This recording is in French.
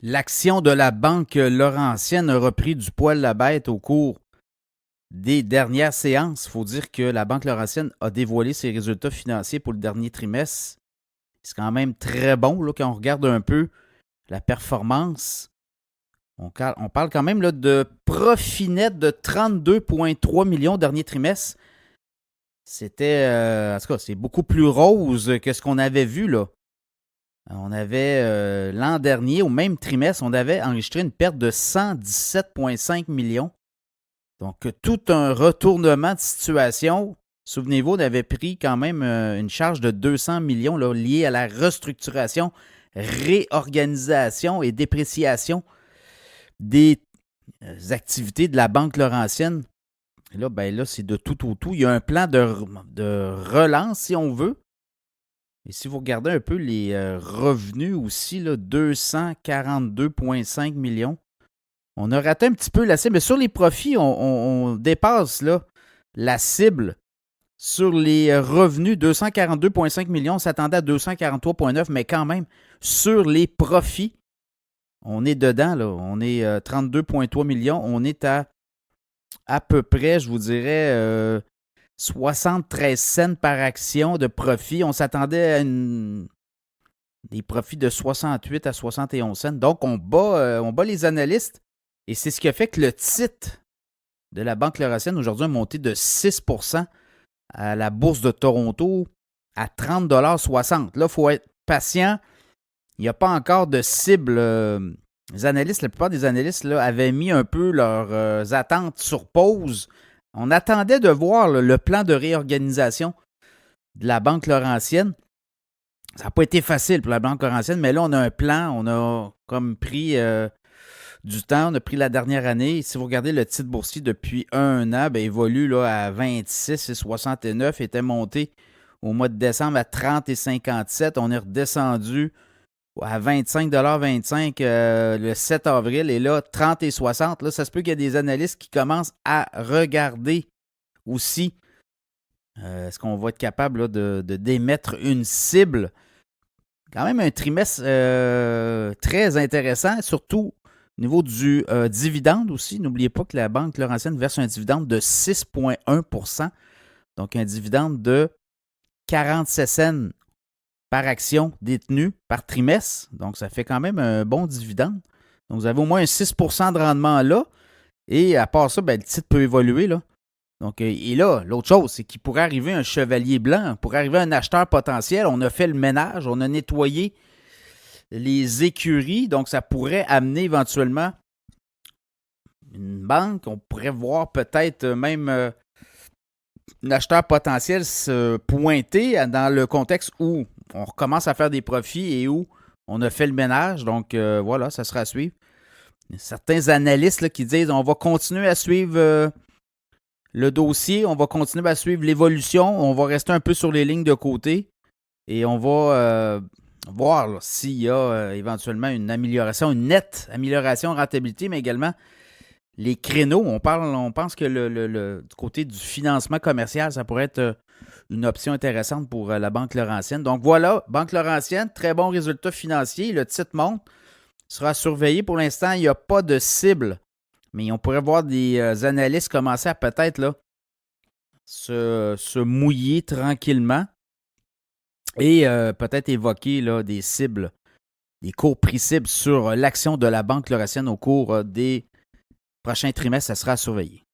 L'action de la Banque Laurentienne a repris du poil la bête au cours des dernières séances. Il faut dire que la Banque Laurentienne a dévoilé ses résultats financiers pour le dernier trimestre. C'est quand même très bon là, quand on regarde un peu la performance. On parle quand même là, de profit net de 32,3 millions dernier trimestre. C'était, en tout cas, c'est beaucoup plus rose que ce qu'on avait vu là. On avait, l'an dernier, au même trimestre, on avait enregistré une perte de 117,5 millions. Donc, tout un retournement de situation. Souvenez-vous, on avait pris quand même une charge de 200 millions là, liée à la restructuration, réorganisation et dépréciation des activités de la Banque Laurentienne. Et là, ben là, c'est de tout au tout. Il y a un plan de relance, si on veut. Et si vous regardez un peu les revenus aussi, là, 242,5 millions. On a raté un petit peu la cible, mais sur les profits, on dépasse là, la cible. Sur les revenus, 242,5 millions, on s'attendait à 243,9, mais quand même, sur les profits, on est dedans, là. On est 32,3 millions. On est à peu près, je vous dirais, 73 cents par action de profit. On s'attendait à des profits de 68 à 71 cents. Donc, on bat les analystes. Et c'est ce qui a fait que le titre de la Banque Laurentienne aujourd'hui a monté de 6% à la Bourse de Toronto à 30,60 $. Là, il faut être patient. Il n'y a pas encore de cible. Les analystes, la plupart des analystes là, avaient mis un peu leurs attentes sur pause. On attendait de voir là, le plan de réorganisation de la Banque Laurentienne. Ça n'a pas été facile pour la Banque Laurentienne, mais là, on a un plan. On a comme pris du temps. On a pris la dernière année. Si vous regardez le titre boursier depuis un an, ben, il évolue là, à 26,69. Il était monté au mois de décembre à 30,57. On est redescendu à 25,25 $ le 7 avril. Et là, 30,60. Là, ça se peut qu'il y ait des analystes qui commencent à regarder aussi est-ce qu'on va être capable là, de d'émettre une cible. Quand même un trimestre très intéressant, surtout au niveau du dividende aussi. N'oubliez pas que la Banque Laurentienne verse un dividende de 6,1 %. Donc, un dividende de 47 cents par action détenue par trimestre. Donc, ça fait quand même un bon dividende. Donc, vous avez au moins un 6 % de rendement là. Et à part ça, ben, le titre peut évoluer. Là. Donc, et là, l'autre chose, c'est qu'il pourrait arriver un chevalier blanc, pourrait arriver un acheteur potentiel. On a fait le ménage, on a nettoyé les écuries. Donc, ça pourrait amener éventuellement une banque. On pourrait voir peut-être même un acheteur potentiel se pointer dans le contexte où on recommence à faire des profits et où on a fait le ménage. Donc, voilà, ça sera à suivre. Il y a certains analystes là, qui disent on va continuer à suivre le dossier, on va continuer à suivre l'évolution, on va rester un peu sur les lignes de côté et on va voir s'il y a éventuellement une amélioration, une nette amélioration en rentabilité, mais également les créneaux. On pense que du côté du financement commercial, ça pourrait être une option intéressante pour la Banque Laurentienne. Donc voilà, Banque Laurentienne, très bon résultat financier. Le titre monte, sera surveillé. Pour l'instant, il n'y a pas de cible, mais on pourrait voir des analystes commencer à peut-être là, se mouiller tranquillement et peut-être évoquer là, des cibles, des cours prix cibles sur l'action de la Banque Laurentienne au cours des prochains trimestres. Ça sera à surveiller.